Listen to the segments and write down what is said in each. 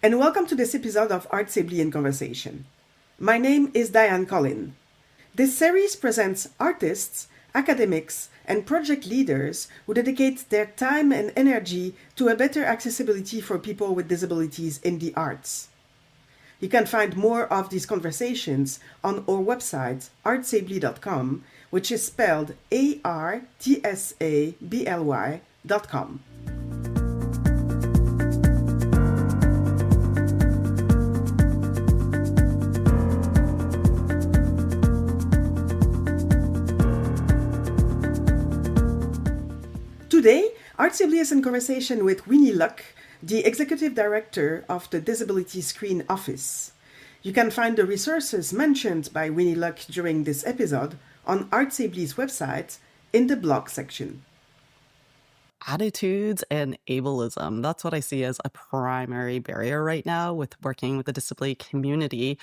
and welcome to this episode of ArtsAbly in Conversation. My name is Diane Collin. This series presents artists, academics, and project leaders who dedicate their time and energy to a better accessibility for people with disabilities in the arts. You can find more of these conversations on our website, artsably.com, which is spelled ArtsAbly.com. Today, ArtsAbly is in conversation with Winnie Luk, the Executive Director of the Disability Screen Office. You can find the resources mentioned by Winnie Luk during this episode on ArtsAbly's website in the blog section. Attitudes and ableism. That's what I see as a primary barrier right now with working with the disability community.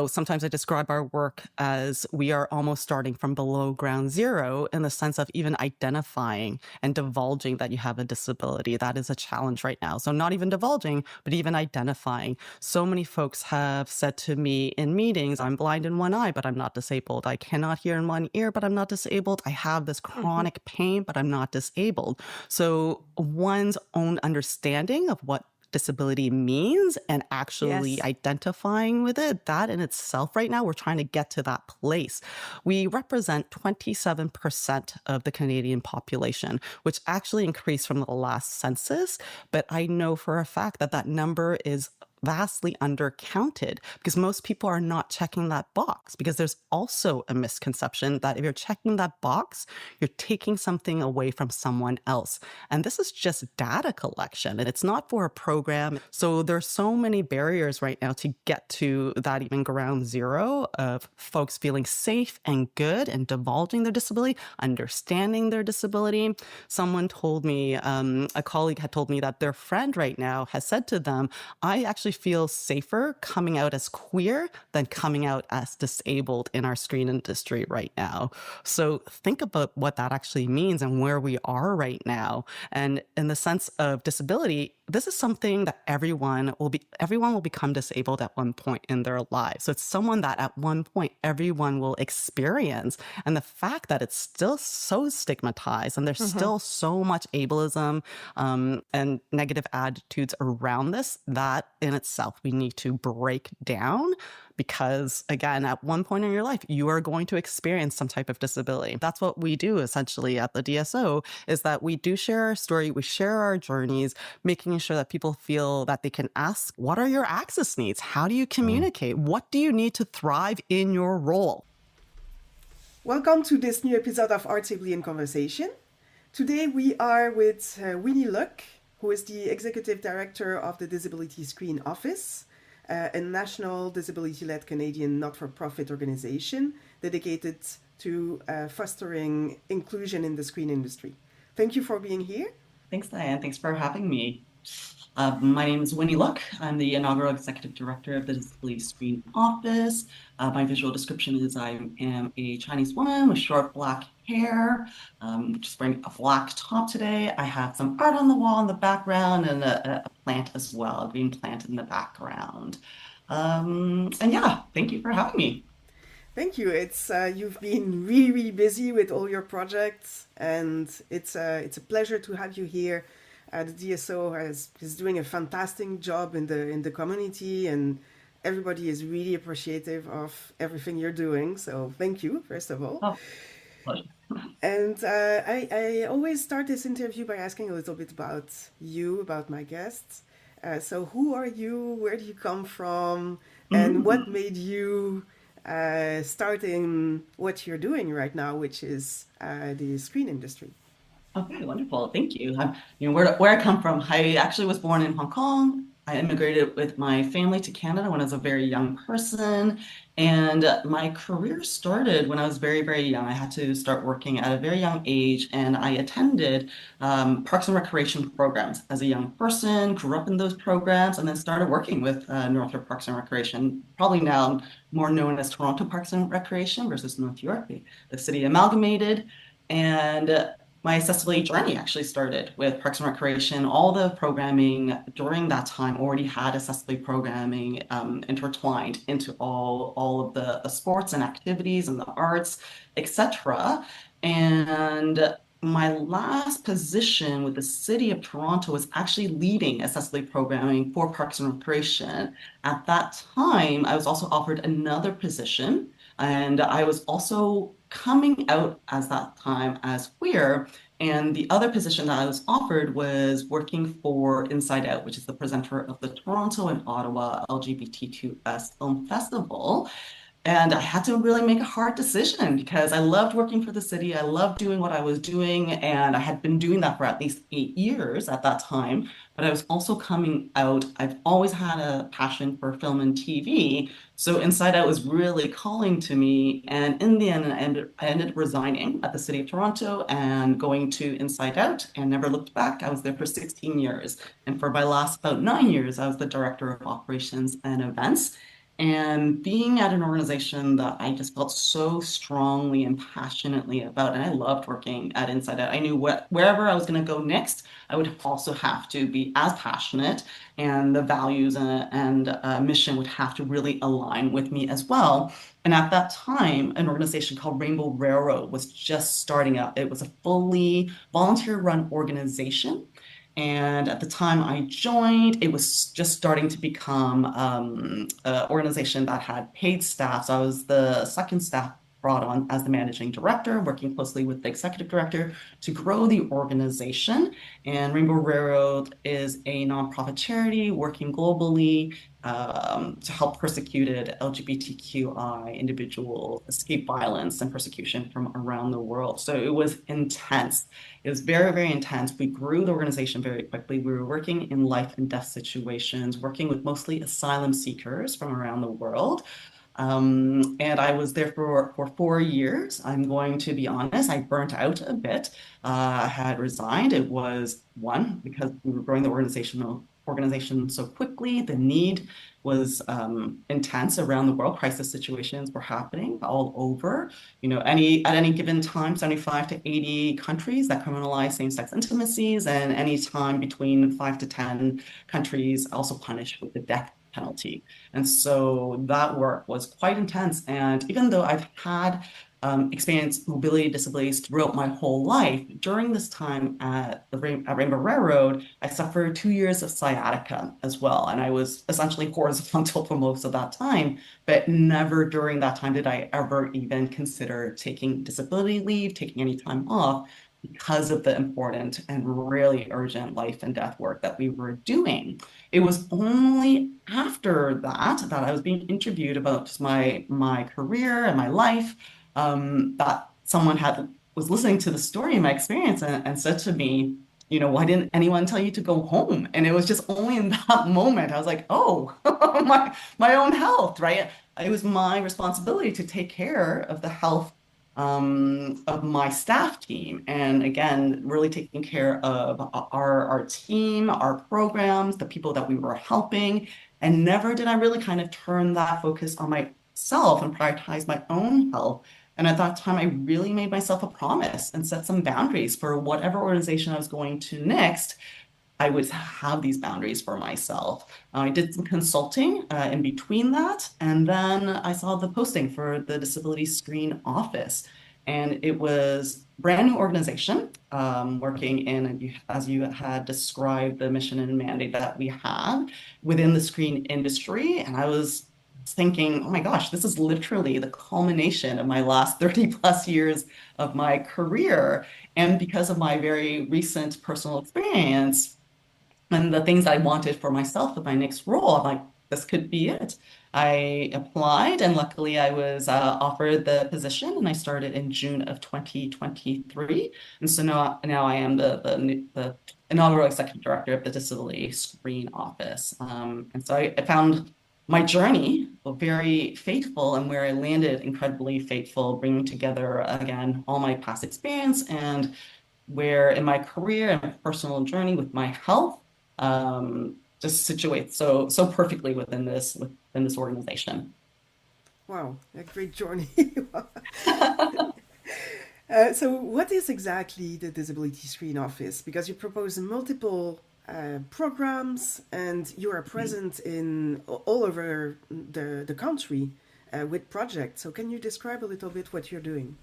Sometimes I describe our work as we are almost starting from below ground zero in the sense of even identifying and divulging that you have a disability. That is a challenge right now. So not even divulging, but even identifying. So many folks have said to me in meetings, I'm blind in one eye, but I'm not disabled. I cannot hear in one ear, but I'm not disabled. I have this chronic pain, but I'm not disabled. So one's own understanding of what disability means and actually identifying with it, that in itself right now, we're trying to get to that place. We represent 27% of the Canadian population, which actually increased from the last census. But I know for a fact that that number is vastly undercounted because most people are not checking that box, because there's also a misconception that if you're checking that box, you're taking something away from someone else. And this is just data collection, and it's not for a program. So there's so many barriers right now to get to that even ground zero of folks feeling safe and good and divulging their disability, understanding their disability. Someone told me, a colleague had told me that their friend right now has said to them, I actually feel safer coming out as queer than coming out as disabled in our screen industry right now. So think about what that actually means and where we are right now. And in the sense of disability, this is something that everyone will become disabled at one point in their lives. So it's someone that at one point everyone will experience. And the fact that it's still so stigmatized and there's still so much ableism and negative attitudes around this, that in itself we need to break down. Because again, at one point in your life, you are going to experience some type of disability. That's what we do essentially at the DSO, is that we do share our story, we share our journeys, making sure that people feel that they can ask, what are your access needs? How do you communicate? What do you need to thrive in your role? Welcome to this new episode of ArtsAbly in Conversation. Today we are with Winnie Luk, who is the Executive Director of the Disability Screen Office, a national disability-led Canadian not-for-profit organization dedicated to fostering inclusion in the screen industry. Thank you for being here. Thanks, Diane. Thanks for having me. My name is Winnie Luk. I'm the inaugural Executive Director of the Disability Screen Office. My visual description is I am a Chinese woman with short black hair, just wearing a black top today. I have some art on the wall in the background and a plant as well, a green plant in the background. And yeah, thank you for having me. Thank you. It's you've been really, really busy with all your projects, and it's a pleasure to have you here. The DSO is doing a fantastic job in the community, and everybody is really appreciative of everything you're doing. So thank you, first of all. Oh, pleasure. And I always start this interview by asking a little bit about you, about my guests. So who are you? Where do you come from? And what made you starting what you're doing right now, which is the screen industry? Okay, wonderful. Thank you. Where I come from, I actually was born in Hong Kong. I immigrated with my family to Canada when I was a very young person. And my career started when I was very, very young. I had to start working at a very young age, and I attended Parks and Recreation programs as a young person, grew up in those programs, and then started working with Northrop Parks and Recreation, probably now more known as Toronto Parks and Recreation versus North York. The city amalgamated. And my accessibility journey actually started with Parks and Recreation. All the programming during that time already had accessibility programming intertwined into all of the sports and activities and the arts, etc. And my last position with the City of Toronto was actually leading accessibility programming for Parks and Recreation. At that time, I was also offered another position, and I was also coming out as that time as queer. And the other position that I was offered was working for Inside Out, which is the presenter of the Toronto and Ottawa LGBTQS Film Festival. And I had to really make a hard decision because I loved working for the city. I loved doing what I was doing. And I had been doing that for at least 8 years at that time. But I was also coming out. I've always had a passion for film and TV. So Inside Out was really calling to me. And in the end, I ended resigning at the City of Toronto and going to Inside Out and never looked back. I was there for 16 years. And for my last about 9 years, I was the director of operations and events. And being at an organization that I just felt so strongly and passionately about, and I loved working at Inside Out. I knew wherever I was going to go next, I would also have to be as passionate, and the values and mission would have to really align with me as well. And at that time, an organization called Rainbow Railroad was just starting up. It was a fully volunteer-run organization. And at the time I joined, it was just starting to become an organization that had paid staff. So I was the second staff brought on as the managing director, working closely with the executive director to grow the organization. And Rainbow Railroad is a nonprofit charity working globally to help persecuted LGBTQI individuals escape violence and persecution from around the world. So it was intense. It was very, very intense. We grew the organization very quickly. We were working in life and death situations, working with mostly asylum seekers from around the world. And I was there for 4 years. I'm going to be honest, I burnt out a bit. I had resigned. It was one, because we were growing the organization so quickly. The need was intense around the world. Crisis situations were happening all over. At any given time, 75 to 80 countries that criminalize same-sex intimacies, and any time between 5 to 10 countries also punished with the death penalty. And so that work was quite intense. And even though I've had experienced mobility disabilities throughout my whole life, during this time at Rainbow Railroad, I suffered 2 years of sciatica as well. And I was essentially horizontal for most of that time, but never during that time did I ever even consider taking disability leave, taking any time off, because of the important and really urgent life and death work that we were doing. It was only after that I was being interviewed about just my career and my life, that someone was listening to the story and my experience, and said to me, why didn't anyone tell you to go home? And it was just only in that moment I was like, oh, my own health, right? It was my responsibility to take care of the health of my staff team. And again, really taking care of our team, our programs, the people that we were helping. And never did I really kind of turn that focus on myself and prioritize my own health. And at that time, I really made myself a promise and set some boundaries for whatever organization I was going to next. I would have these boundaries for myself. I did some consulting in between that, and then I saw the posting for the Disability Screen Office, and it was a brand new organization working in, as you had described, the mission and mandate that we have within the screen industry. And I was thinking, oh my gosh, this is literally the culmination of my last 30 plus years of my career. And because of my very recent personal experience, and the things I wanted for myself in my next role, I'm like, this could be it. I applied, and luckily I was offered the position, and I started in June of 2023. And so now I am the inaugural executive director of the Disability Screen Office. And so I found my journey very faithful, and where I landed incredibly faithful, bringing together again all my past experience, and where in my career and personal journey with my health, just situates so perfectly within this organization. Wow, a great journey. So, what is exactly the Disability Screen Office? Because you propose multiple programs and you are present in all over the country with projects. So, can you describe a little bit what you're doing?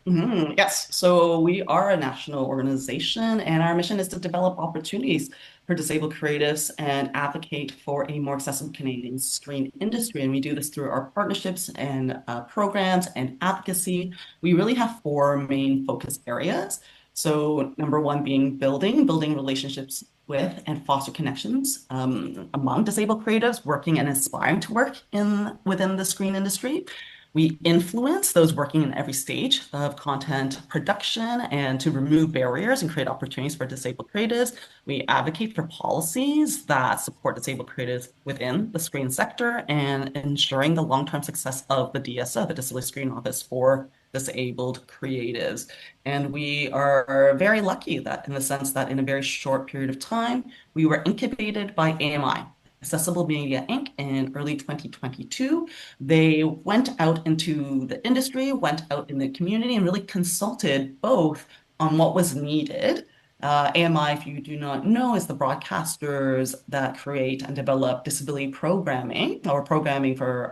Yes, so we are a national organization, and our mission is to develop opportunities for disabled creatives and advocate for a more accessible Canadian screen industry. And we do this through our partnerships and programs and advocacy. We really have four main focus areas. So, number one being building relationships with and foster connections among disabled creatives working and aspiring to work in within the screen industry. We influence those working in every stage of content production and to remove barriers and create opportunities for disabled creatives. We advocate for policies that support disabled creatives within the screen sector and ensuring the long-term success of the DSO, the Disability Screen Office for disabled creatives. And we are very lucky that in the sense that in a very short period of time, we were incubated by AMI, Accessible Media Inc. in early 2022. They went out into the industry, went out in the community, and really consulted both on what was needed. AMI, if you do not know, is the broadcasters that create and develop disability programming or programming for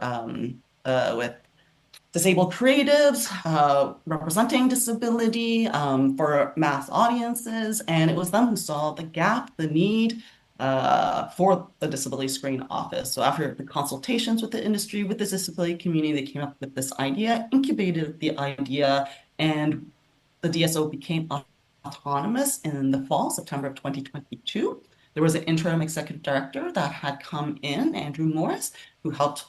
with disabled creatives representing disability for mass audiences. And it was them who saw the gap, the need for the Disability Screen Office. So after the consultations with the industry, with the disability community, they came up with this idea, incubated the idea, and the DSO became autonomous in the fall, September of 2022. There was an interim executive director that had come in, Andrew Morris, who helped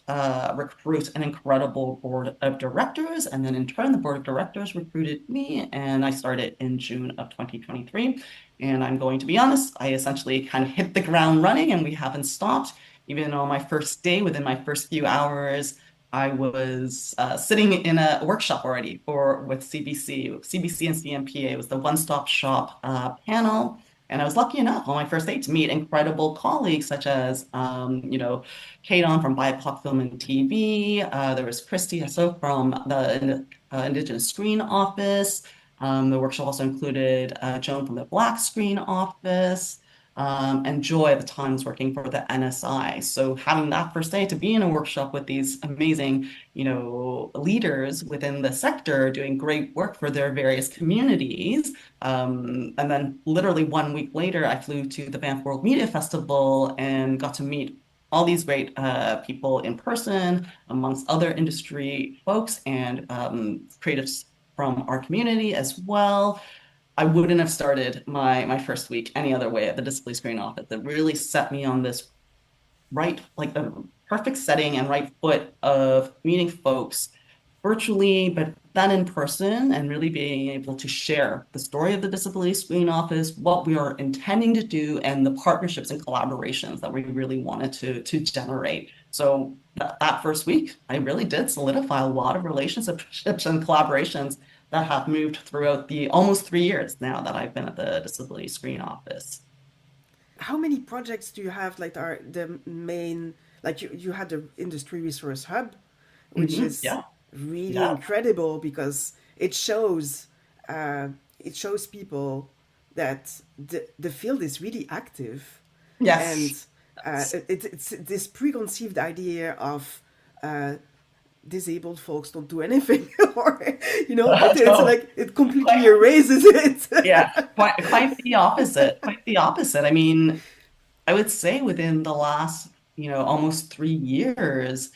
recruit an incredible board of directors. And then in turn, the board of directors recruited me, and I started in June of 2023. And I'm going to be honest, I essentially kind of hit the ground running, and we haven't stopped. Even on my first day, within my first few hours, I was sitting in a workshop already with CBC and CMPA. It was the one-stop shop panel. And I was lucky enough on my first day to meet incredible colleagues such as, Kate on from BIPOC Film and TV. There was Christy Hasso from the Indigenous Screen Office. The workshop also included Joan from the Black Screen Office. And Joy at the time was working for the NSI. So having that first day to be in a workshop with these amazing, leaders within the sector doing great work for their various communities. And then literally 1 week later, I flew to the Banff World Media Festival and got to meet all these great people in person, amongst other industry folks and creatives from our community as well. I wouldn't have started my first week any other way at the Disability Screen Office. It really set me on this like the perfect setting and right foot of meeting folks virtually, but then in person, and really being able to share the story of the Disability Screen Office, what we are intending to do, and the partnerships and collaborations that we really wanted to generate. So that first week, I really did solidify a lot of relationships and collaborations that have moved throughout the almost 3 years now that I've been at the Disability Screen Office. How many projects do you have? Like, are the main, like you had the Industry Resource Hub, which is Yeah, really yeah. incredible because it shows people that the field is really active, and Yes. it's this preconceived idea of uh, disabled folks don't do anything, or it's No, like it completely erases it. yeah, quite the opposite. Quite the opposite. I mean, I would say within the last, almost 3 years,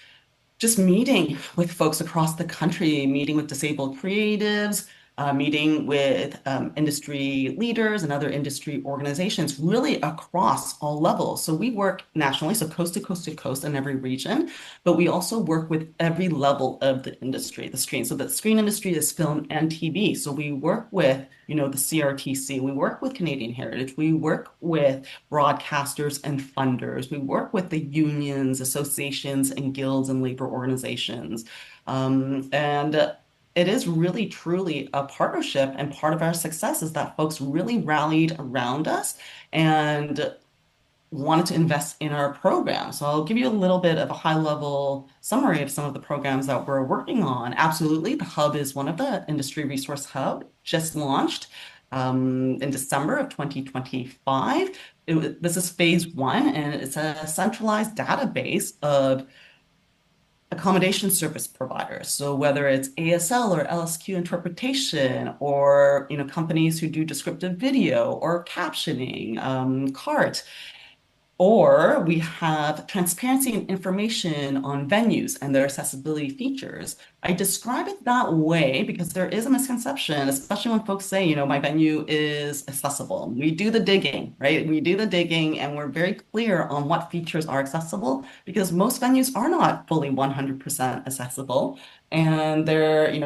just meeting with folks across the country, meeting with disabled creatives, meeting with industry leaders and other industry organizations, really across all levels. So we work nationally, so coast to coast to coast in every region, but we also work with every level of the industry, the screen. So the screen industry is film and TV. So we work with, the CRTC, we work with Canadian Heritage, we work with broadcasters and funders. We work with the unions, associations, and guilds and labor organizations. And it is really, truly a partnership. And part of our success is that folks really rallied around us and wanted to invest in our program. So I'll give you a little bit of a high level summary of some of the programs that we're working on. Absolutely. The hub is one of the industry resource hub, just launched in December of 2025. This is phase one, and it's a centralized database of accommodation service providers. So whether it's ASL or LSQ interpretation, or companies who do descriptive video or captioning, CART, or we have transparency and information on venues and their accessibility features. I describe it that way because there is a misconception, especially when folks say, my venue is accessible. We do the digging, right? We do the digging and we're very clear on what features are accessible because most venues are not fully 100% accessible. And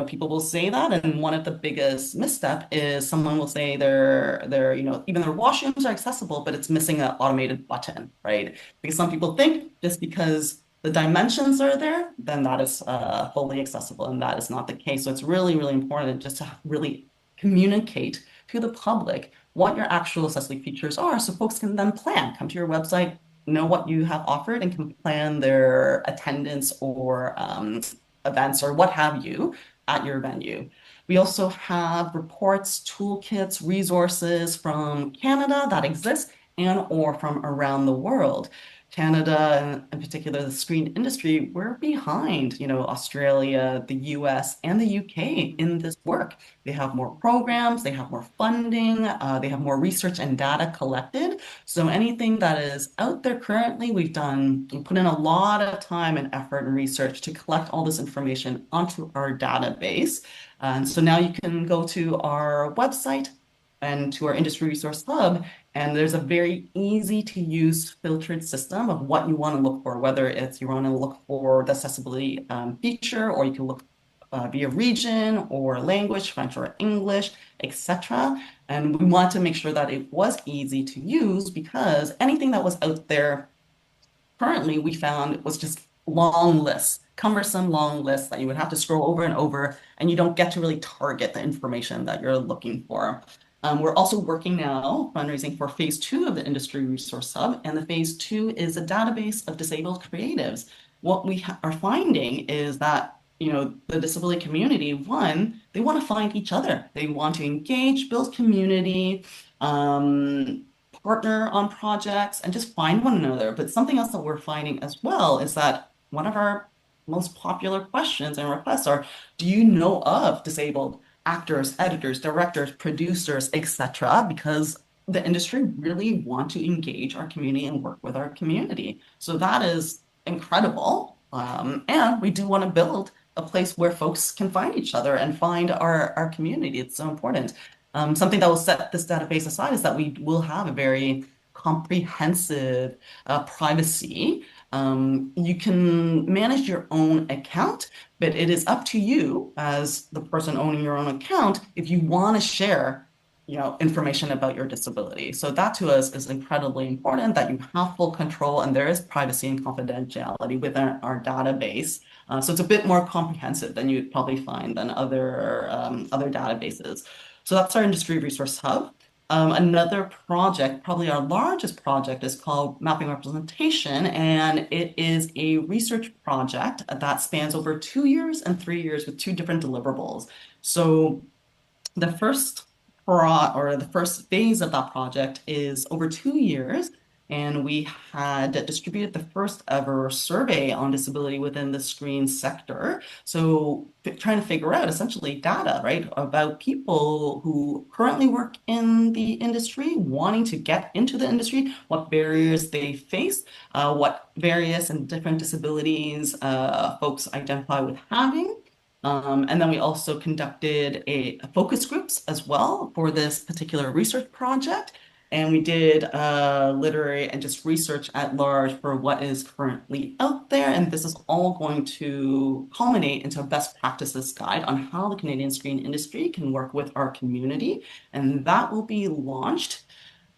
people will say that. And one of the biggest misstep is someone will say even their washrooms are accessible, but it's missing an automated button, right? Because some people think just because the dimensions are there, then that is fully accessible, and that is not the case. So it's really, really important just to really communicate to the public what your actual accessibility features are so folks can then come to your website, know what you have offered, and can plan their attendance or events or what have you at your venue. We also have reports, toolkits, resources from Canada that exist and or from around the world. Canada, and in particular, the screen industry, we're behind, Australia, the US, and the UK in this work. They have more programs, they have more funding, they have more research and data collected. So anything that is out there currently, we put in a lot of time and effort and research to collect all this information onto our database. And so now you can go to our website and to our industry resource hub, and there's a very easy to use filtered system of what you want to look for, whether it's you want to look for the accessibility feature, or you can look via region or language, French or English, etc. And we want to make sure that it was easy to use because anything that was out there currently we found it was just long lists, cumbersome long lists that you would have to scroll over and over, and you don't get to really target the information that you're looking for. We're also working now fundraising for phase two of the Industry Resource Hub, and the phase two is a database of disabled creatives. What we are finding is that the disability community, one, they want to find each other. They want to engage, build community, partner on projects, and just find one another. But something else that we're finding as well is that one of our most popular questions and requests are, do you know of disabled actors, editors, directors, producers, etc.? Because the industry really want to engage our community and work with our community. So that is incredible. And we do want to build a place where folks can find each other and find our community. It's so important. Something that will set this database aside is that we will have a very comprehensive privacy. You can manage your own account, but it is up to you as the person owning your own account if you want to share information about your disability. So that to us is incredibly important, that you have full control and there is privacy and confidentiality within our database. So it's a bit more comprehensive than you'd probably find than other databases. So that's our Industry Resource Hub. Another project, probably our largest project, is called Mapping Representation, and it is a research project that spans over 2 years and 3 years with two different deliverables. So the first phase of that project is over 2 years, and we had distributed the first ever survey on disability within the screen sector. So trying to figure out essentially data, right, about people who currently work in the industry, wanting to get into the industry, what barriers they face, what various and different disabilities folks identify with having. And then we also conducted a focus groups as well for this particular research project. And we did literary and just research at large for what is currently out there. And this is all going to culminate into a best practices guide on how the Canadian screen industry can work with our community. And that will be launched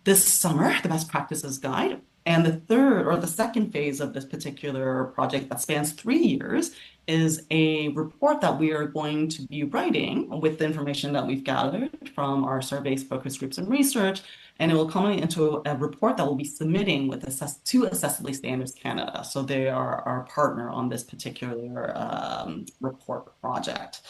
this summer, the best practices guide. And the third or the second phase of this particular project that spans 3 years is a report that we are going to be writing with the information that we've gathered from our surveys, focus groups, and research. And it will culminate into a report that we'll be submitting with to Accessibly Standards Canada. So they are our partner on this particular report project.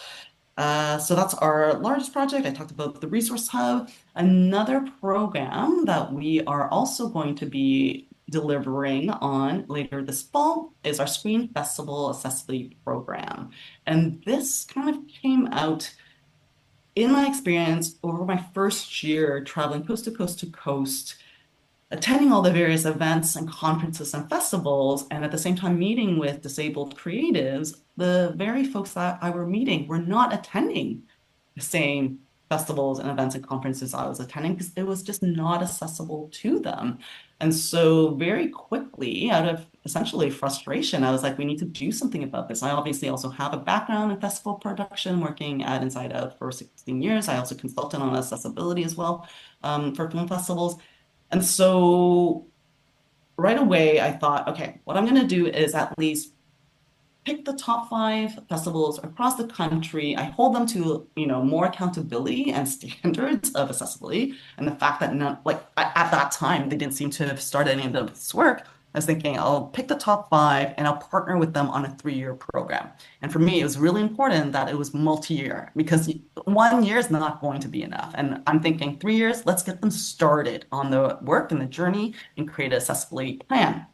So that's our largest project. I talked about the Resource Hub. Another program that we are also going to be delivering on later this fall is our Screen Festival Accessibly program. And this kind of came out in my experience over my first year traveling coast to coast, attending all the various events and conferences and festivals, and at the same time meeting with disabled creatives. The very folks that I were meeting were not attending the same festivals and events and conferences I was attending because it was just not accessible to them. And so very quickly, out of essentially frustration, I was like, we need to do something about this. I obviously also have a background in festival production, working at Inside Out for 16 years. I also consulted on accessibility as well for film festivals. And so right away, I thought, okay, what I'm going to do is at least pick the top 5 festivals across the country. I hold them to, more accountability and standards of accessibility. And the fact that at that time, they didn't seem to have started any of this work. I was thinking I'll pick the top 5 and I'll partner with them on a 3-year program. And for me, it was really important that it was multi-year because 1 year is not going to be enough. And I'm thinking 3 years, let's get them started on the work and the journey and create an accessibility plan.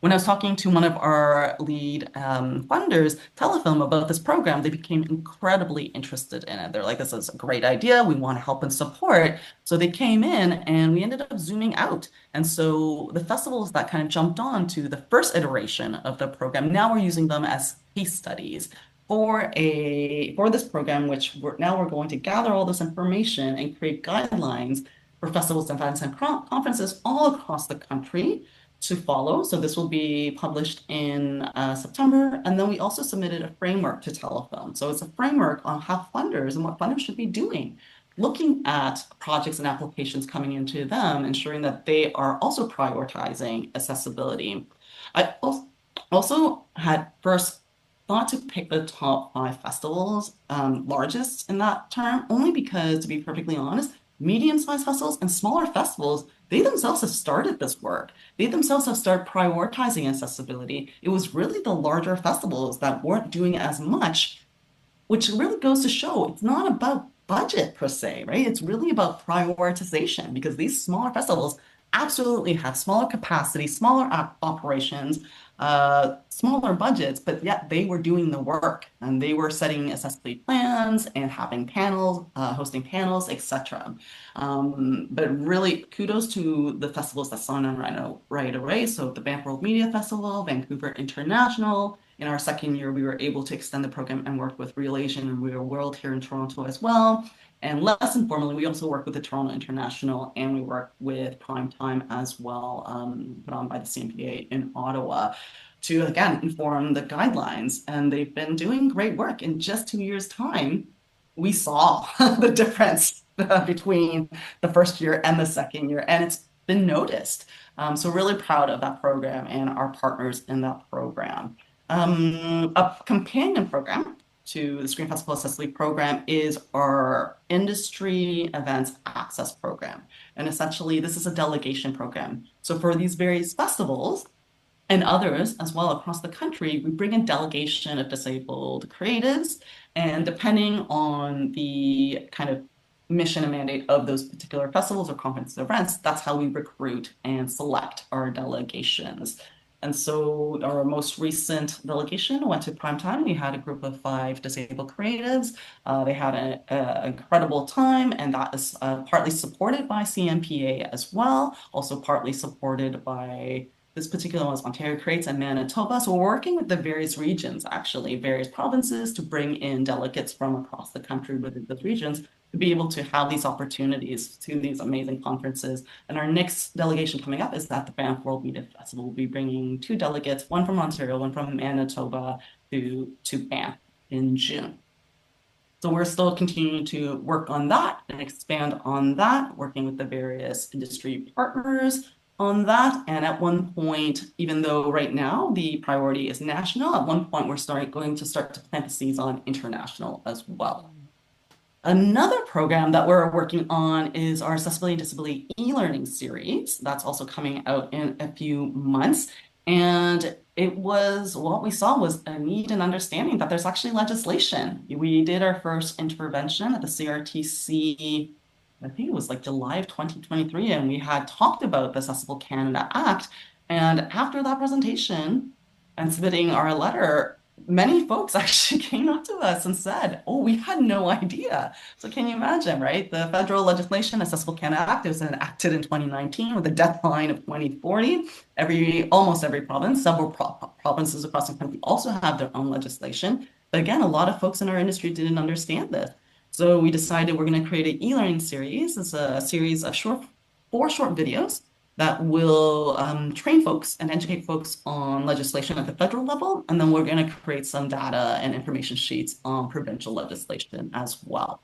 When I was talking to one of our lead funders, Telefilm, about this program, they became incredibly interested in it. They're like, this is a great idea. We want to help and support. So they came in and we ended up zooming out. And so the festivals that kind of jumped on to the first iteration of the program, now we're using them as case studies for this program, which we're going to gather all this information and create guidelines for festivals, events, and conferences all across the country to follow. So this will be published in September. And then we also submitted a framework to Telefilm. So it's a framework on how funders and what funders should be doing, looking at projects and applications coming into them, ensuring that they are also prioritizing accessibility. I also had first thought to pick the top 5 festivals, largest in that term, only because, to be perfectly honest, medium-sized festivals and smaller festivals, they themselves have started this work. They themselves have started prioritizing accessibility. It was really the larger festivals that weren't doing as much, which really goes to show it's not about budget per se, right? It's really about prioritization because these smaller festivals absolutely have smaller capacity, smaller operations, smaller budgets, but yet they were doing the work and they were setting accessibility plans and having panels, hosting panels, etc. But really, kudos to the festivals that signed on right away. So the Banff World Media Festival, Vancouver International. In our second year, we were able to extend the program and work with Real Asian and Real World here in Toronto as well. And less informally, we also work with the Toronto International and we work with Prime Time as well, put on by the CMPA in Ottawa to, again, inform the guidelines. And they've been doing great work. In just 2 years' time, we saw the difference between the first year and the second year, and it's been noticed. So really proud of that program and our partners in that program. A companion program to the Screen Festival Accessibility program is our Industry Events Access program. And essentially, this is a delegation program. So for these various festivals and others as well across the country, we bring a delegation of disabled creatives. And depending on the kind of mission and mandate of those particular festivals or conference events, that's how we recruit and select our delegations. And so our most recent delegation went to Primetime. We had a group of 5 disabled creatives. They had an incredible time, and that is partly supported by CMPA as well, also partly supported by this particular one is Ontario Creates and Manitoba. So we're working with the various regions, actually, various provinces to bring in delegates from across the country within those regions to be able to have these opportunities to these amazing conferences. And our next delegation coming up is at the Banff World Media Festival. We'll be bringing 2 delegates, one from Ontario, one from Manitoba, to Banff in June. So we're still continuing to work on that and expand on that, working with the various industry partners. on that. And at one point, even though right now the priority is national, at one point we're going to start to plant the seeds on international as well. Another program that we're working on is our Accessibility and Disability e-learning series. That's also coming out in a few months. And what we saw was a need and understanding that there's actually legislation. We did our first intervention at the CRTC, I think it was like July of 2023, and we had talked about the Accessible Canada Act. And after that presentation and submitting our letter, many folks actually came up to us and said, oh, we had no idea. So can you imagine, right? The federal legislation, Accessible Canada Act, was enacted in 2019 with a deadline of 2040. Almost every province, several provinces across the country also have their own legislation. But again, a lot of folks in our industry didn't understand this. So we decided we're going to create an e-learning series. It's a series of four short videos that will train folks and educate folks on legislation at the federal level. And then we're going to create some data and information sheets on provincial legislation as well.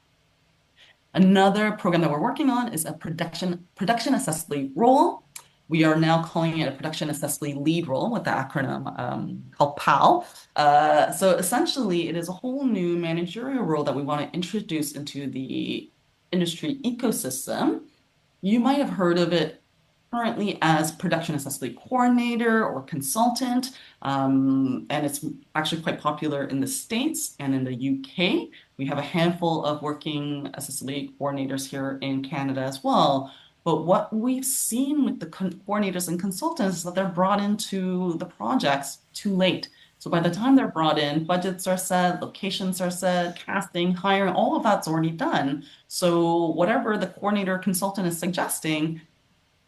Another program that we're working on is a production accessibility role. We are now calling it a production accessibility lead role with the acronym called PAL. So essentially, it is a whole new managerial role that we want to introduce into the industry ecosystem. You might have heard of it currently as production accessibility coordinator or consultant, and it's actually quite popular in the States and in the UK. We have a handful of working accessibility coordinators here in Canada as well. But what we've seen with the coordinators and consultants is that they're brought into the projects too late. So by the time they're brought in, budgets are set, locations are set, casting, hiring, all of that's already done. So whatever the coordinator or consultant is suggesting,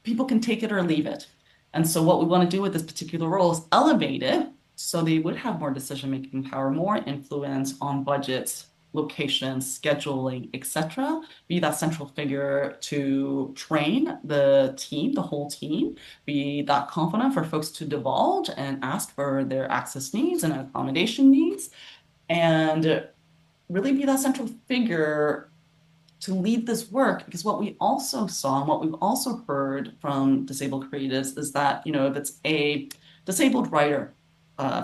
people can take it or leave it. And so what we want to do with this particular role is elevate it so they would have more decision-making power, more influence on budgets, locations, scheduling, etc. Be that central figure to train the team, the whole team, be that confident for folks to divulge and ask for their access needs and accommodation needs, and really be that central figure to lead this work. Because what we also saw and what we've also heard from disabled creatives is that, if it's a disabled writer,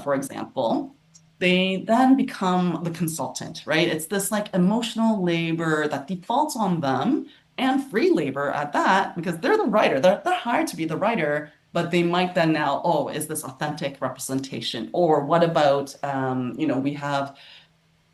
for example, they then become the consultant, right? It's this like emotional labor that defaults on them, and free labor at that, because they're the writer, they're hired to be the writer, but they might then now, oh, is this authentic representation? Or what about, we have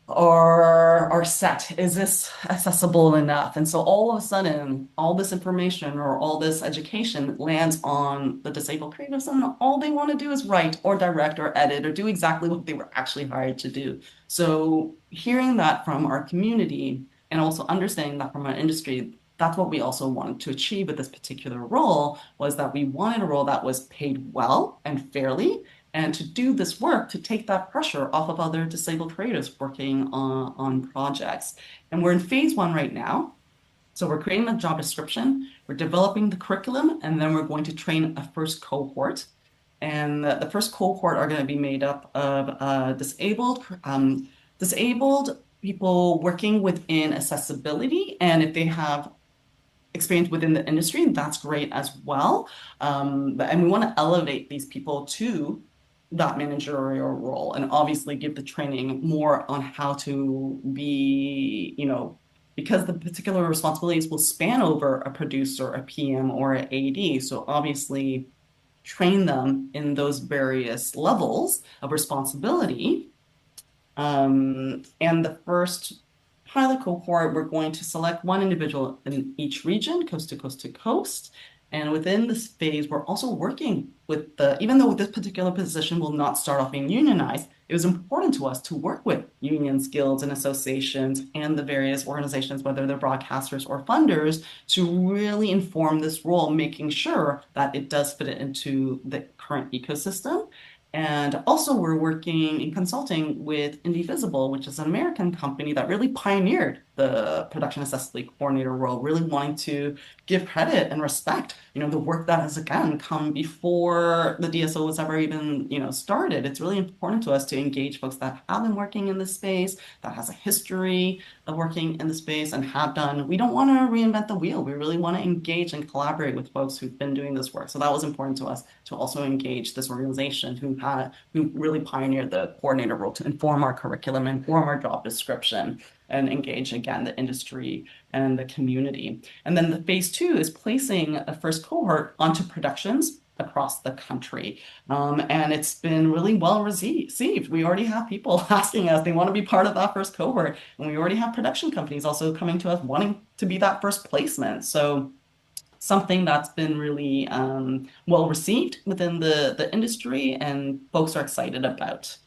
our set, is this accessible enough? And so all of a sudden, all this information or all this education lands on the disabled creatives, and all they want to do is write or direct or edit or do exactly what they were actually hired to do. So hearing that from our community and also understanding that from our industry, that's what we also wanted to achieve with this particular role, was that we wanted a role that was paid well and fairly, and to do this work to take that pressure off of other disabled creators working on projects. And we're in phase 1 right now. So we're creating a job description, we're developing the curriculum, and then we're going to train a first cohort. And the first cohort are going to be made up of disabled people working within accessibility. And if they have experience within the industry, that's great as well. And we want to elevate these people to that managerial role, and obviously give the training more on how to be, because the particular responsibilities will span over a producer, a PM, or an AD. So obviously train them in those various levels of responsibility. And the first pilot cohort, we're going to select one individual in each region, coast to coast to coast. And within this phase, we're also working with even though this particular position will not start off being unionized, it was important to us to work with unions, guilds, and associations and the various organizations, whether they're broadcasters or funders, to really inform this role, making sure that it does fit into the current ecosystem. And also we're working in consulting with Indivisible, which is an American company that really pioneered the production accessibility coordinator role, really wanting to give credit and respect the work that has, again, come before the DSO was ever even, started. It's really important to us to engage folks that have been working in this space, that has a history of working in the space and have done. We don't want to reinvent the wheel. We really want to engage and collaborate with folks who've been doing this work. So that was important to us to also engage this organization who really pioneered the coordinator role to inform our curriculum, inform our job description, and engage again the industry and the community. And then the phase 2 is placing a first cohort onto productions across the country. And it's been really well received. We already have people asking us, they want to be part of that first cohort. And we already have production companies also coming to us wanting to be that first placement. So something that's been really well received within the industry and folks are excited about.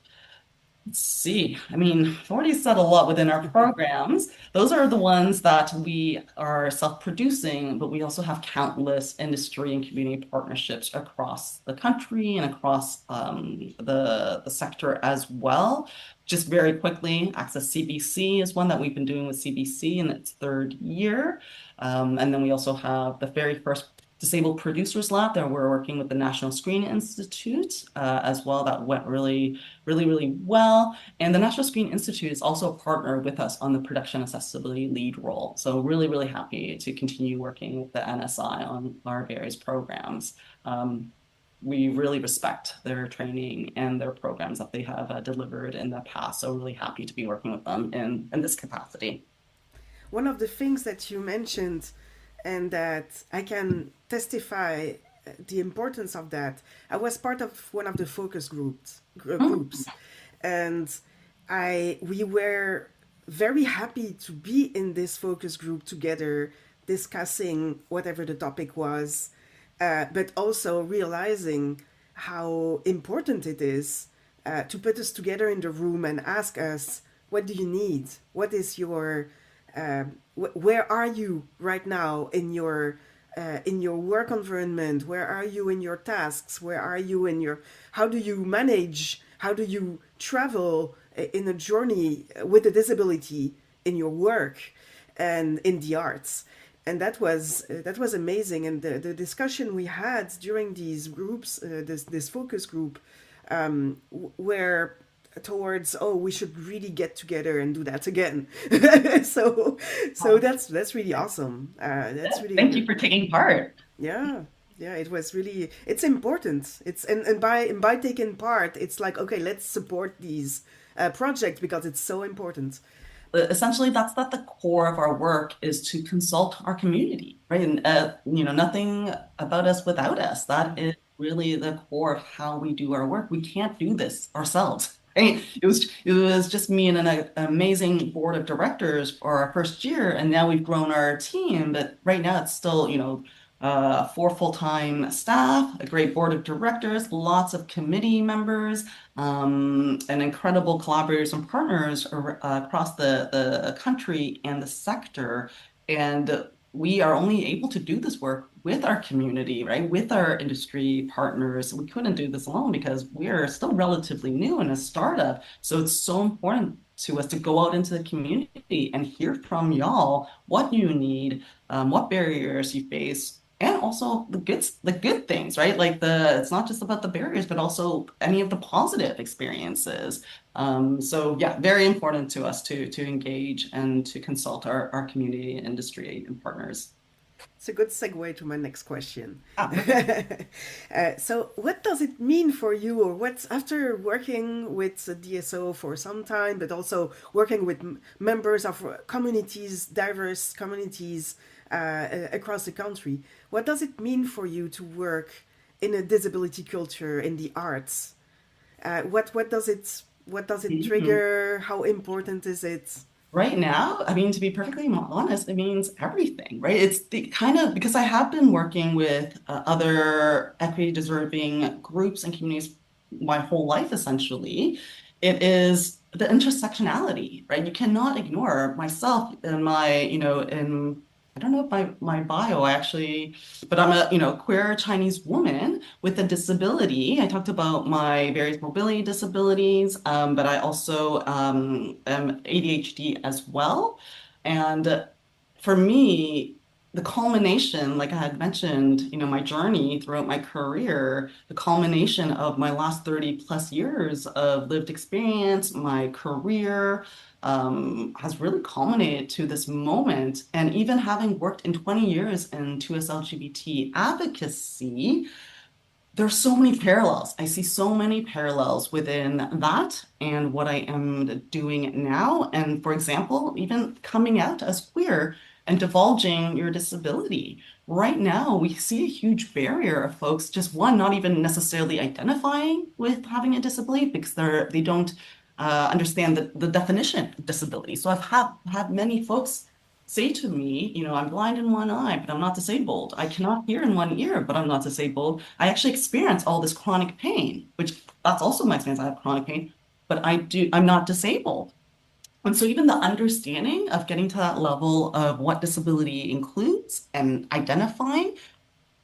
Let's see. I mean, I've already said a lot within our programs. Those are the ones that we are self-producing, but we also have countless industry and community partnerships across the country and across the sector as well. Just very quickly, Access CBC is one that we've been doing with CBC in its 3rd year. And then we also have the very first Disabled Producers Lab that we're working with the National Screen Institute as well. That went really, really, really well. And the National Screen Institute is also a partner with us on the production accessibility lead role. So really, really happy to continue working with the NSI on our various programs. We really respect their training and their programs that they have delivered in the past. So really happy to be working with them in this capacity. One of the things that you mentioned, and that I can testify the importance of that. I was part of one of the focus groups, and we were very happy to be in this focus group together, discussing whatever the topic was, but also realizing how important it is to put us together in the room and ask us, what do you need? What is your where are you right now in your work environment? Where are you in your tasks? Where are you in your, how do you manage? How do you travel in a journey with a disability in your work and in the arts? And that was amazing. And the discussion we had during these groups, this focus group, where towards, oh, we should really get together and do that again. so that's really awesome. That's really Thank good. you for taking part. Yeah, it was really, it's important. It's and by taking part, it's like, okay, let's support these projects because it's so important. Essentially, that's at the core of our work, is to consult our community, right? And nothing about us without us. That is really the core of how we do our work. We can't do this ourselves. Right? It was just me and an amazing board of directors for our first year, and now we've grown our team. But right now, it's still 4 full-time staff, a great board of directors, lots of committee members, and incredible collaborators and partners across the country and the sector. And we are only able to do this work with our community, right? With our industry partners. We couldn't do this alone because we are still relatively new in a startup. So it's so important to us to go out into the community and hear from y'all what you need, what barriers you face, and also the good things, right? Like it's not just about the barriers, but also any of the positive experiences. So yeah, very important to us to engage and to consult our community and industry and partners. It's a good segue to my next question. Ah, So, what does it mean for you, or what's after working with the DSO for some time, but also working with members of communities, diverse communities across the country? What does it mean for you to work in a disability culture in the arts? What does it trigger? How important is it? right now, I mean, to be perfectly honest, it means everything, right? It's the kind of, because I have been working with other equity deserving groups and communities my whole life, essentially. It is the intersectionality, right? You cannot ignore myself and in I don't know if my bio, I actually, but I'm a, queer Chinese woman with a disability. I talked about my various mobility disabilities, but I also am ADHD as well. And for me, the culmination, like I had mentioned, my journey throughout my career, the culmination of my last 30 plus years of lived experience, my career, has really culminated to this moment. And even having worked in 20 years in 2S LGBT advocacy, there's so many parallels. I see so many parallels within that and what I am doing now. And for example, even coming out as queer and divulging your disability. Right now, we see a huge barrier of folks just one, not even necessarily identifying with having a disability because they don't understand the definition of disability. So I've had many folks say to me, I'm blind in one eye, but I'm not disabled. I cannot hear in one ear, but I'm not disabled. I actually experience all this chronic pain, which that's also my experience. I have chronic pain, but I'm not disabled. And so even the understanding of getting to that level of what disability includes and identifying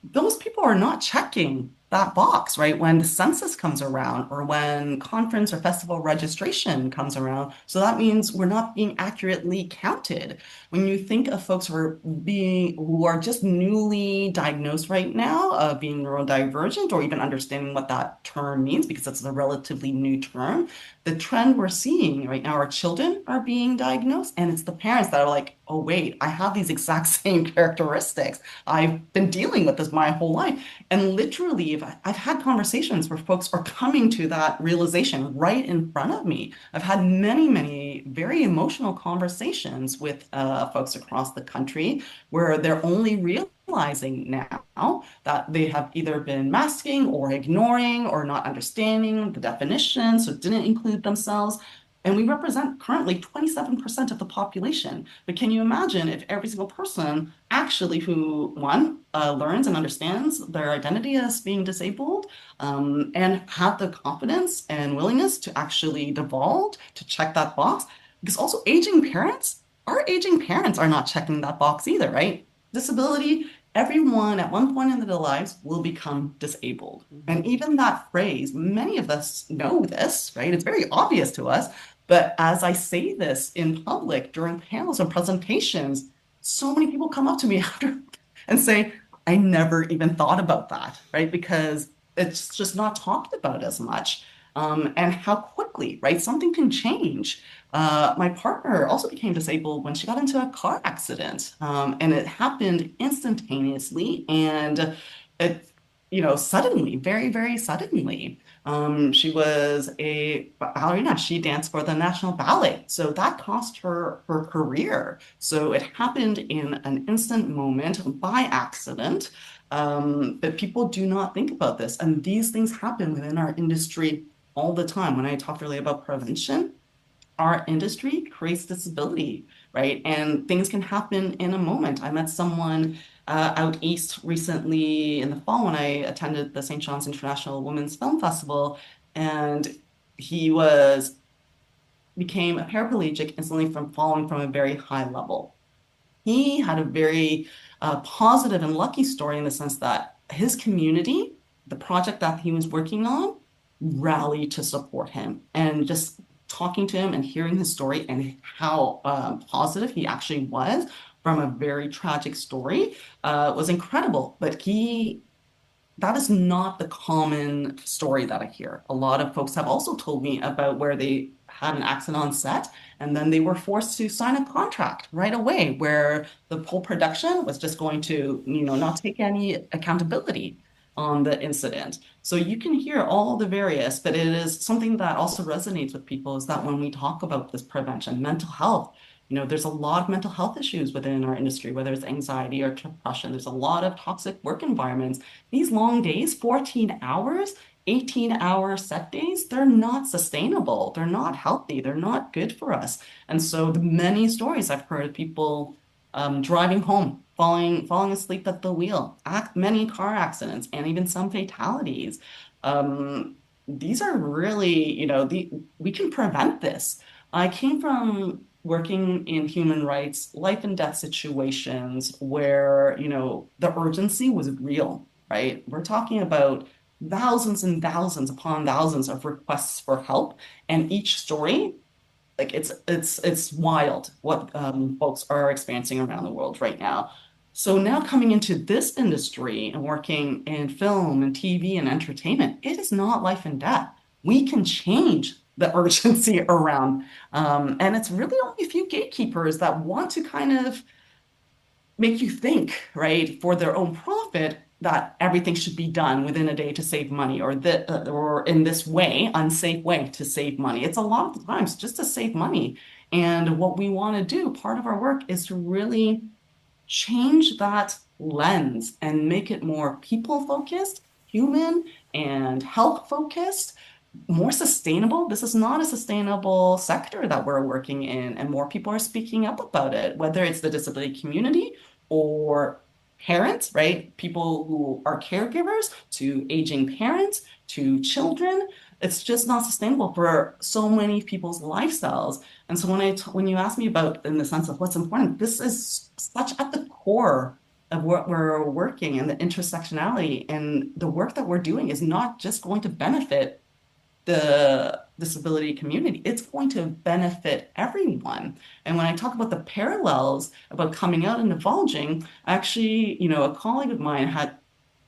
those people are not checking that box, right? When the census comes around or when conference or festival registration comes around. So that means we're not being accurately counted. When you think of folks who are just newly diagnosed right now of being neurodivergent or even understanding what that term means, because it's a relatively new term, the trend we're seeing right now, our children are being diagnosed, and it's the parents that are like, oh, wait, I have these exact same characteristics. I've been dealing with this my whole life. And literally, I've had conversations where folks are coming to that realization right in front of me. I've had many, many very emotional conversations with folks across the country where they're only realizing now that they have either been masking or ignoring or not understanding the definition, so didn't include themselves. And we represent currently 27% of the population. But can you imagine if every single person actually who, one, learns and understands their identity as being disabled, and have the confidence and willingness to actually divulge, to check that box? Because also our aging parents are not checking that box either, right? Disability, everyone at one point in their lives will become disabled. And even that phrase, many of us know this, right? It's very obvious to us. But as I say this in public during panels and presentations, so many people come up to me after and say, I never even thought about that, right? Because it's just not talked about as much. And how quickly, right? Something can change. My partner also became disabled when she got into a car accident, and it happened instantaneously and it, suddenly, very, very suddenly. She was a ballerina. She danced for the National Ballet. So that cost her her career. So it happened in an instant moment by accident. But people do not think about this. And these things happen within our industry all the time. When I talked earlier about prevention, our industry creates disability, right? And things can happen in a moment. I met someone out east recently in the fall when I attended the St. John's International Women's Film Festival, and he became a paraplegic instantly from falling from a very high level. He had a very positive and lucky story in the sense that his community, the project that he was working on, rallied to support him. And just talking to him and hearing his story and how positive he actually was from a very tragic story was incredible. But that is not the common story that I hear. A lot of folks have also told me about where they had an accident on set and then they were forced to sign a contract right away where the whole production was just going to, not take any accountability on the incident. So you can hear all the various, but it is something that also resonates with people is that when we talk about this prevention, mental health, there's a lot of mental health issues within our industry, whether it's anxiety or depression. There's a lot of toxic work environments. These long days, 14 hours, 18-hour set days, they're not sustainable. They're not healthy. They're not good for us. And so the many stories I've heard of people driving home, falling asleep at the wheel, many car accidents, and even some fatalities. These are really, we can prevent this. I came from working in human rights, life and death situations where, the urgency was real, right? We're talking about thousands and thousands upon thousands of requests for help, and each story, like it's wild what folks are experiencing around the world right now. So now coming into this industry and working in film and TV and entertainment, it is not life and death. We can change the urgency around. And it's really only a few gatekeepers that want to kind of make you think, right, for their own profit that everything should be done within a day to save money or in this way, unsafe way to save money. It's a lot of times just to save money. And what we want to do, part of our work is to really change that lens and make it more people focused, human and health focused, more sustainable. This is not a sustainable sector that we're working in, and more people are speaking up about it, whether it's the disability community or parents, right? People who are caregivers to aging parents to children. It's just not sustainable for so many people's lifestyles. And so when you ask me about in the sense of what's important, this is such at the core of what we're working and the intersectionality and the work that we're doing is not just going to benefit the disability community, it's going to benefit everyone. And when I talk about the parallels about coming out and divulging, actually, a colleague of mine had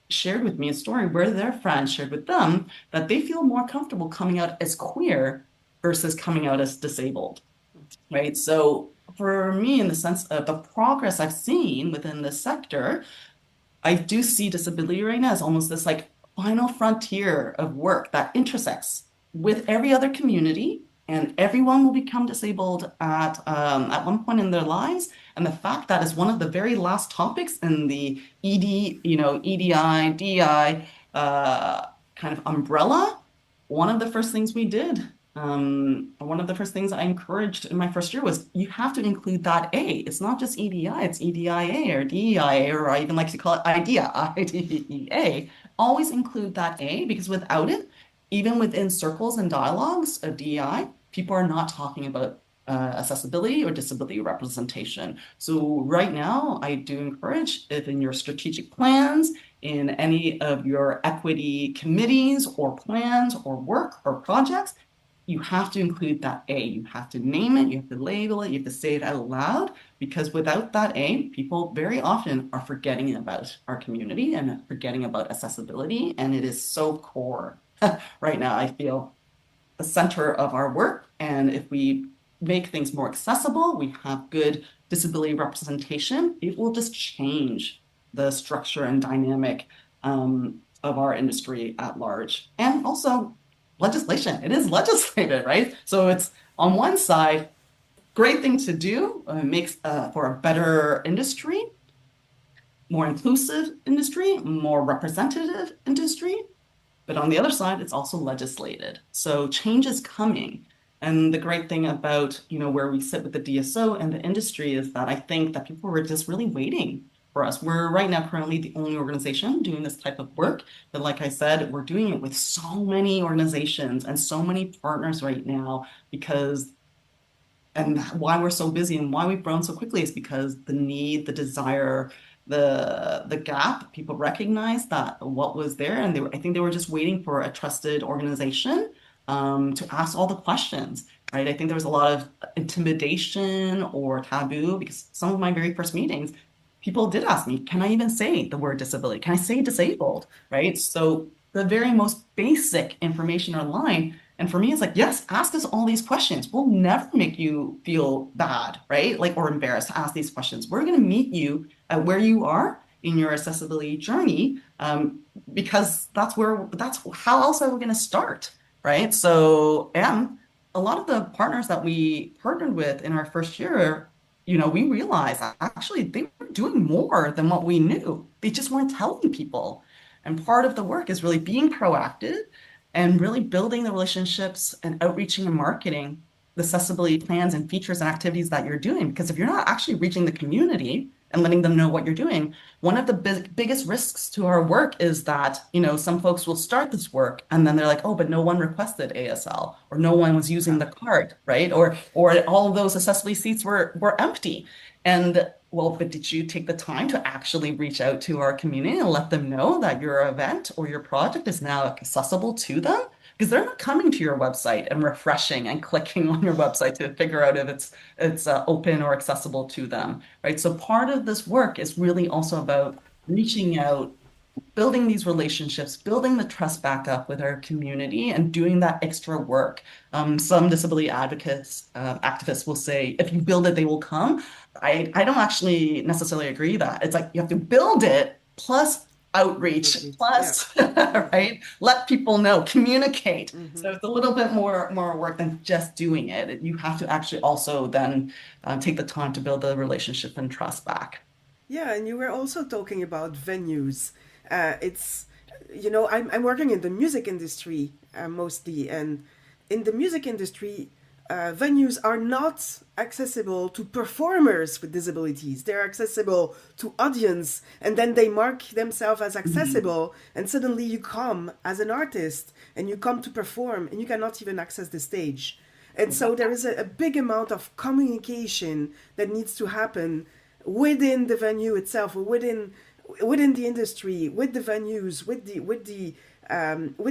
shared with me a story where their friends shared with them that they feel more comfortable coming out as queer versus coming out as disabled, right? So for me, in the sense of the progress I've seen within this sector, I do see disability right now as almost this like final frontier of work that intersects with every other community, and everyone will become disabled at one point in their lives. And the fact that is one of the very last topics in the EDI, DI kind of umbrella. One of the first things we did, one of the first things I encouraged in my first year was you have to include that A. It's not just EDI, it's EDIA or DEIA, or I even like to call it IDEA, IDEA. Always include that A, because without it, even within circles and dialogues of DEI, people are not talking about accessibility or disability representation. So right now, I do encourage if in your strategic plans, in any of your equity committees or plans or work or projects, you have to include that A. You have to name it, you have to label it, you have to say it out loud, because without that A, people very often are forgetting about our community and forgetting about accessibility. And it is so core right now, I feel, the center of our work. And if we make things more accessible, we have good disability representation, it will just change the structure and dynamic of our industry at large. And also legislation, it is legislated, right? So it's on one side, great thing to do, makes for a better industry, more inclusive industry, more representative industry. But on the other side, it's also legislated. So change is coming. And the great thing about, where we sit with the DSO and the industry is that I think that people were just really waiting for us. We're right now currently the only organization doing this type of work. But like I said, we're doing it with so many organizations and so many partners right now and why we're so busy and why we've grown so quickly is because the need, the desire, the gap, people recognize that what was there, and I think they were just waiting for a trusted organization to ask all the questions, right? I think there was a lot of intimidation or taboo because some of my very first meetings, people did ask me, can I even say the word disability? Can I say disabled, right? So the very most basic information online. And for me, it's like, yes, ask us all these questions. We'll never make you feel bad, right? Like, or embarrassed to ask these questions. We're going to meet you at where you are in your accessibility journey, because that's how else are we going to start, right? So, and a lot of the partners that we partnered with in our first year, we realized actually they were doing more than what we knew. They just weren't telling people. And part of the work is really being proactive and really building the relationships and outreaching and marketing the accessibility plans and features and activities that you're doing. Because if you're not actually reaching the community and letting them know what you're doing, one of the biggest risks to our work is that, some folks will start this work and then they're like, oh, but no one requested ASL, or no one was using the card, right? Or all of those accessibility seats were empty. And well, but did you take the time to actually reach out to our community and let them know that your event or your project is now accessible to them? because they're not coming to your website and refreshing and clicking on your website to figure out if it's open or accessible to them, right? So part of this work is really also about reaching out, building these relationships, building the trust back up with our community, and doing that extra work. Some disability advocates, activists will say, if you build it, they will come. I don't actually necessarily agree that. It's like you have to build it plus outreach, Outreach. Yeah. plus, right? Let people know, communicate. Hmm. So it's a little bit more work than just doing it. You have to actually also then take the time to build the relationship and trust back. Yeah, and you were also talking about venues. It's, I'm working in the music industry mostly, and in the music industry, venues are not accessible to performers with disabilities. They're accessible to audience, and then they mark themselves as Mhm. accessible, and suddenly you come as an artist and you come to perform, and you cannot even access the stage. And so there is a big amount of communication that needs to happen within the venue itself, or within the industry, with the venues, with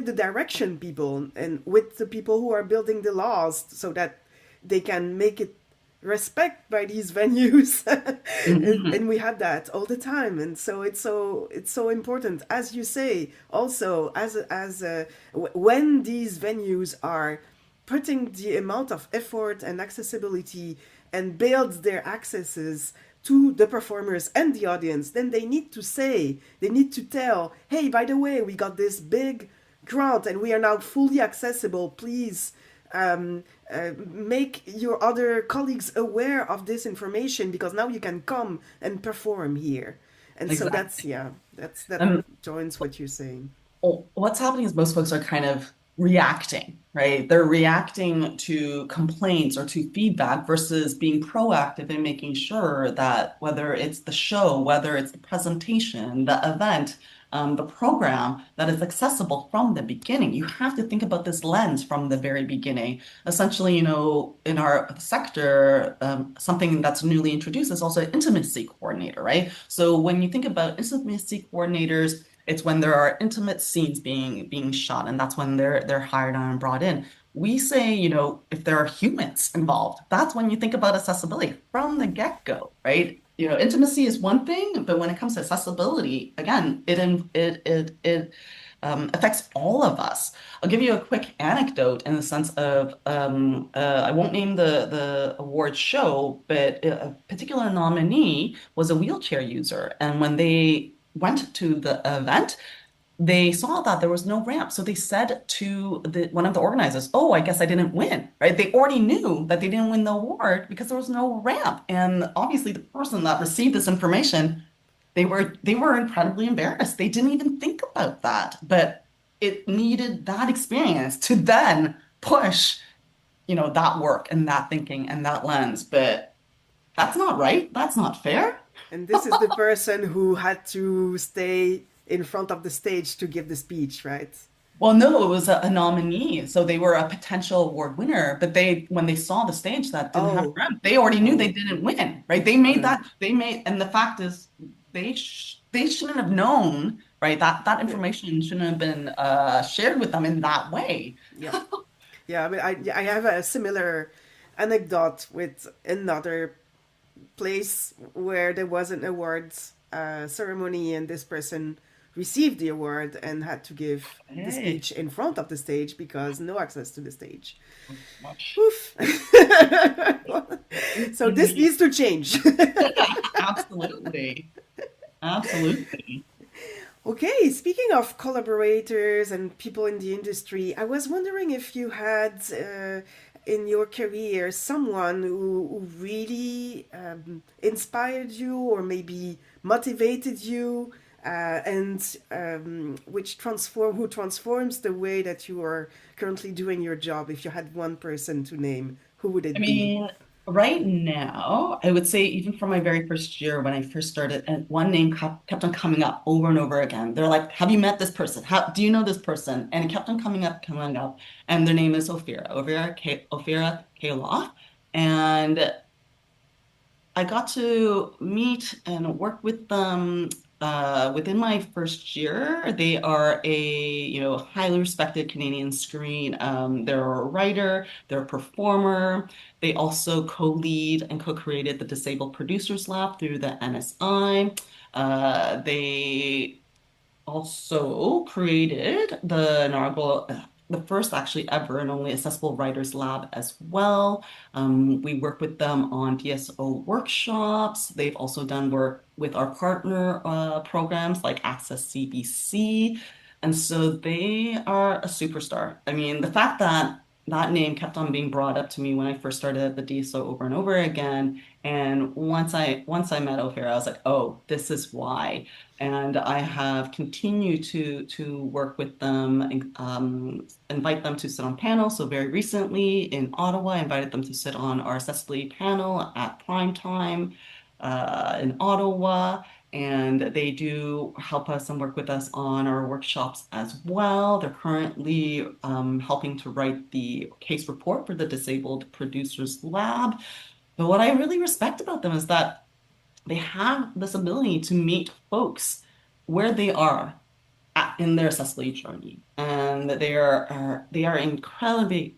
the direction people, and with the people who are building the laws, so that they can make it respect by these venues. And Mhm. we have that all the time, and so it's so important, as you say, also when these venues are putting the amount of effort and accessibility and build their accesses to the performers and the audience, then they need to tell, hey, by the way, we got this big grant and we are now fully accessible. Please make your other colleagues aware of this information, because now you can come and perform here. And so Exactly. that Um, joins what you're saying. what's happening is most folks are kind of reacting, right? They're reacting to complaints or to feedback versus being proactive in making sure that whether it's the show, whether it's the presentation, the event, the program, that is accessible from the beginning. You have to think about this lens from the very beginning. Essentially, in our sector, something that's newly introduced is also an intimacy coordinator, right? So when you think about intimacy coordinators, it's when there are intimate scenes being shot, and that's when they're hired on and brought in. We say, if there are humans involved, that's when you think about accessibility from the get-go, right? Intimacy is one thing, but when it comes to accessibility, again, it affects all of us. I'll give you a quick anecdote in the sense of I won't name the award show, but a particular nominee was a wheelchair user, and when they went to the event, they saw that there was no ramp. So they said to one of the organizers, "Oh, I guess I didn't win." Right? They already knew that they didn't win the award because there was no ramp. And obviously the person that received this information, they were incredibly embarrassed. They didn't even think about that. But it needed that experience to then push, that work and that thinking and that lens. But that's not right. That's not fair. And this is the person who had to stay in front of the stage to give the speech, right? Well, no, it was a nominee. So they were a potential award winner, but when they saw the stage that didn't have a Oh, ramp, they already knew they oh, didn't win, right? okay. And the fact is, they shouldn't have known, right? That Yeah, information shouldn't have been shared with them in that way. yeah, yeah. I mean, I have a similar anecdote with another place where there was an awards ceremony, and this person received the award and had to give the Hey. speech in front of the stage because no access to the stage. Much. Oof. So this needs to change. Absolutely. Absolutely. Okay, speaking of collaborators and people in the industry, I was wondering if you had in your career someone who really inspired you, or maybe motivated you, and who transforms the way that you are currently doing your job. If you had one person to name, who would I it be? mean, right now, I would say even from my very first year when I first started, and one name kept on coming up over and over again. They're like, "Have you met this person? How do you know this person?" And it kept on coming up. And their name is Ophira Kaloff. And I got to meet and work with them within my first year, they are a highly respected Canadian screen. They're a writer, they're a performer. They also co-lead and co-created the Disabled Producers Lab through the NSI. They also created the first actually ever and only accessible writers lab as well. We work with them on DSO workshops. They've also done work with our partner programs like Access CBC. And so they are a superstar. I mean, the fact that that name kept on being brought up to me when I first started at the DSO over and over again. And once I met Ophira, I was like, oh, this is why. And I have continued to work with them and invite them to sit on panels. So very recently in Ottawa, I invited them to sit on our ArtsAbly panel at prime time in Ottawa. And they do help us and work with us on our workshops as well. They're currently helping to write the case report for the Disabled Producers Lab. But what I really respect about them is that they have this ability to meet folks where they are in their accessibility journey, and they are incredibly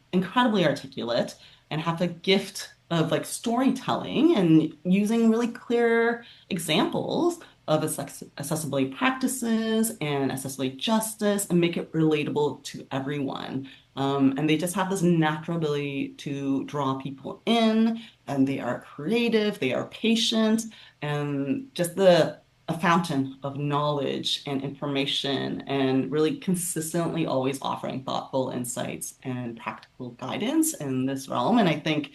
articulate and have a gift of like storytelling and using really clear examples of accessibility practices and accessibility justice and make it relatable to everyone. And they just have this natural ability to draw people in, and they are creative, they are patient, and just a fountain of knowledge and information, and really consistently always offering thoughtful insights and practical guidance in this realm. And I think,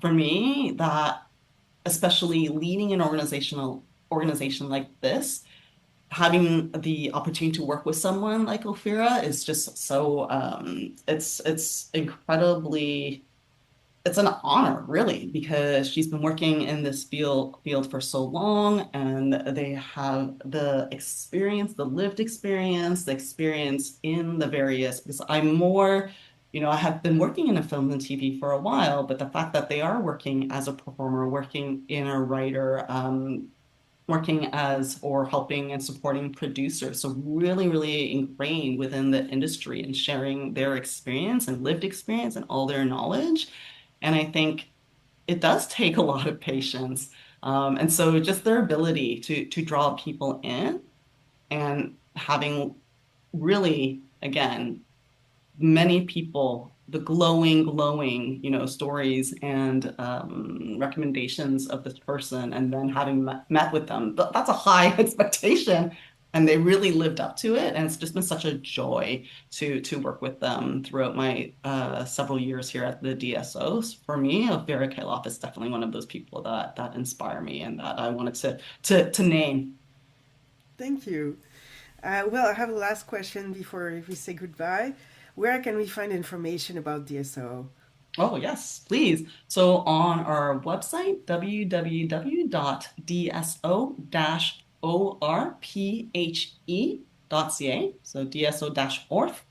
for me, that especially leading an organization like this, having the opportunity to work with someone like Ophira is just so it's incredibly it's an honor, really, because she's been working in this field for so long, and they have the experience, the lived experience, the experience in the various. Because I'm more, I have been working in a film and TV for a while, but the fact that they are working as a performer, working in a writer, working as or helping and supporting producers. So really, really ingrained within the industry and sharing their experience and lived experience and all their knowledge. And I think it does take a lot of patience. And so just their ability to draw people in and having really, again, many people, the glowing, stories and recommendations of this person, and then having met with them. That's a high expectation, and they really lived up to it. And it's just been such a joy to work with them throughout my several years here at the DSOs. For me, Vera Kailath is definitely one of those people that inspire me and that I wanted to name. Thank you. Well, I have a last question before we say goodbye. Where can we find information about DSO? Oh, yes, please. So on our website, www.dso-orphe.ca, so dso-orph.ca.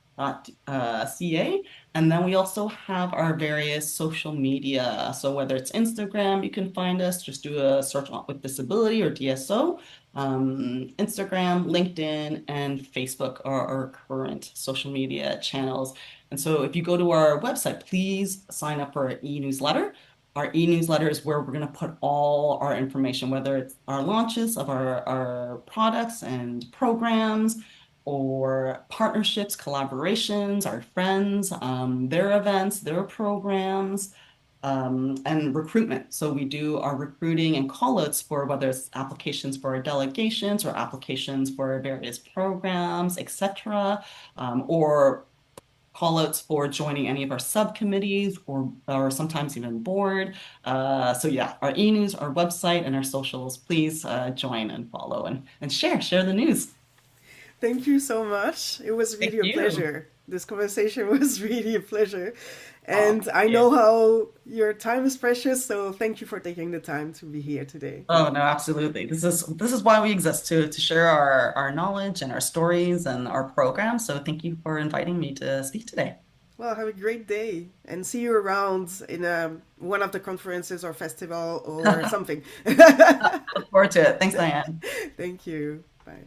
And then we also have our various social media. So whether it's Instagram, you can find us, just do a search with disability or DSO. Instagram, LinkedIn, and Facebook are our current social media channels. And so if you go to our website, please sign up for our e-newsletter. Our e-newsletter is where we're going to put all our information, whether it's our launches of our products and programs, or partnerships, collaborations, our friends, their events, their programs, and recruitment. So we do our recruiting and callouts for whether it's applications for our delegations or applications for our various programs, etc., or callouts for joining any of our subcommittees or sometimes even board. So yeah, our e-news, our website, and our socials. Please join and follow and share the news. Thank you so much. It was Thank really a you. pleasure. This conversation was really a pleasure. Oh, And I yeah. know how your time is precious, so thank you for taking the time to be here today. Oh no, absolutely. This is why we exist to share our knowledge and our stories and our programs. So thank you for inviting me to speak today. Well, have a great day and see you around in one of the conferences or festival or something. Look forward to it. Thanks, Diane. Thank you. Bye.